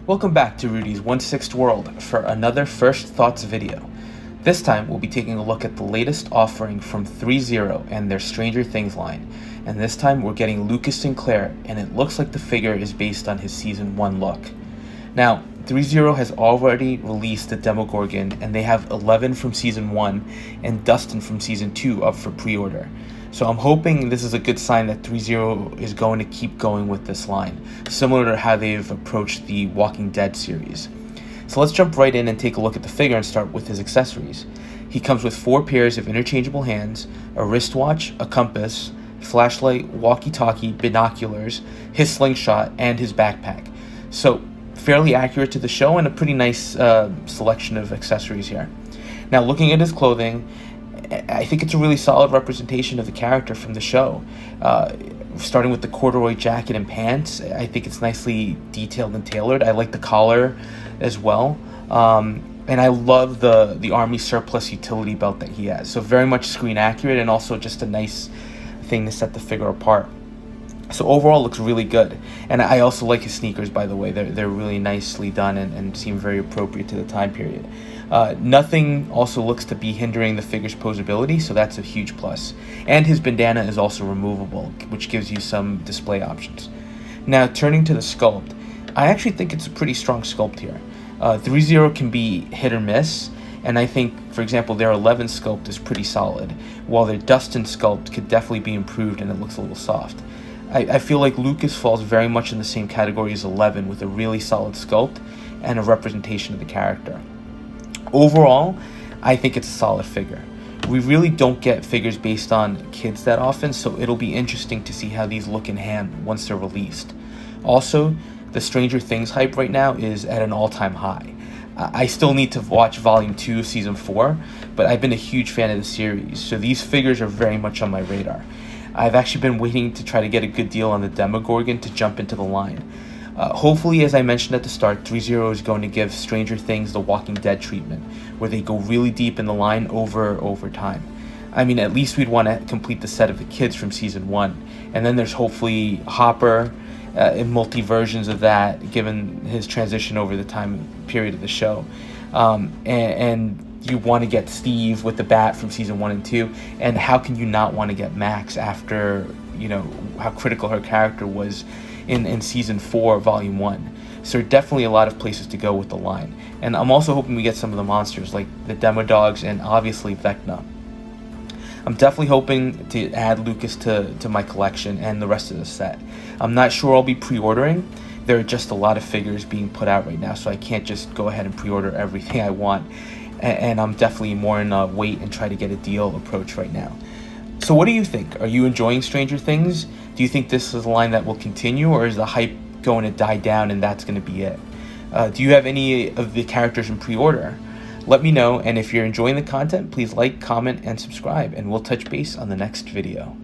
Welcome back to Rudy's 1/6 World for another First Thoughts video. This time we'll be taking a look at the latest offering from 3-0 and their Stranger Things line. And this time we're getting Lucas Sinclair, and it looks like the figure is based on his Season 1 look. Now, 3-0 has already released the Demogorgon, and they have 11 from Season 1 and Dustin from Season 2 up for pre-order. So I'm hoping this is a good sign that 3-0 is going to keep going with this line, similar to how they've approached the Walking Dead series. So let's jump right in and take a look at the figure and start with his accessories. He comes with 4 pairs of interchangeable hands, a wristwatch, a compass, flashlight, walkie-talkie, binoculars, his slingshot, and his backpack. So fairly accurate to the show and a pretty nice selection of accessories here. Now, looking at his clothing, I think it's a really solid representation of the character from the show. Starting with the corduroy jacket and pants, I think it's nicely detailed and tailored. I like the collar as well. And I love the Army surplus utility belt that he has. So very much screen accurate and also just a nice thing to set the figure apart. So overall, looks really good. And I also like his sneakers, by the way. They're really nicely done and seem very appropriate to the time period. Nothing also looks to be hindering the figure's posability, so that's a huge plus. And his bandana is also removable, which gives you some display options. Now, turning to the sculpt, I actually think it's a pretty strong sculpt here. 3-0 can be hit or miss, and I think, for example, their 11 sculpt is pretty solid, while their Dustin sculpt could definitely be improved and it looks a little soft. I feel like Lucas falls very much in the same category as 11 with a really solid sculpt and a representation of the character. Overall, I think it's a solid figure. We really don't get figures based on kids that often, so it'll be interesting to see how these look in hand once they're released. Also, the Stranger Things hype right now is at an all-time high. I still need to watch Volume 2 of Season 4, but I've been a huge fan of the series, so these figures are very much on my radar. I've actually been waiting to try to get a good deal on the Demogorgon to jump into the line. Hopefully, as I mentioned at the start, 3-0 is going to give Stranger Things the Walking Dead treatment, where they go really deep in the line over time. I mean, at least we'd want to complete the set of the kids from Season 1. And then there's hopefully Hopper in multi-versions of that, given his transition over the time period of the show. And you want to get Steve with the bat from Season 1 and 2. And how can you not want to get Max after, how critical her character was in Season 4, Volume 1. So definitely a lot of places to go with the line. And I'm also hoping we get some of the monsters, like the Demo Dogs and obviously Vecna. I'm definitely hoping to add Lucas to my collection and the rest of the set. I'm not sure I'll be pre-ordering. There are just a lot of figures being put out right now, so I can't just go ahead and pre-order everything I want. And I'm definitely more in a wait and try to get a deal approach right now. So what do you think? Are you enjoying Stranger Things? Do you think this is a line that will continue, or is the hype going to die down and that's going to be it? Do you have any of the characters in pre-order? Let me know, and if you're enjoying the content, please like, comment, and subscribe, and we'll touch base on the next video.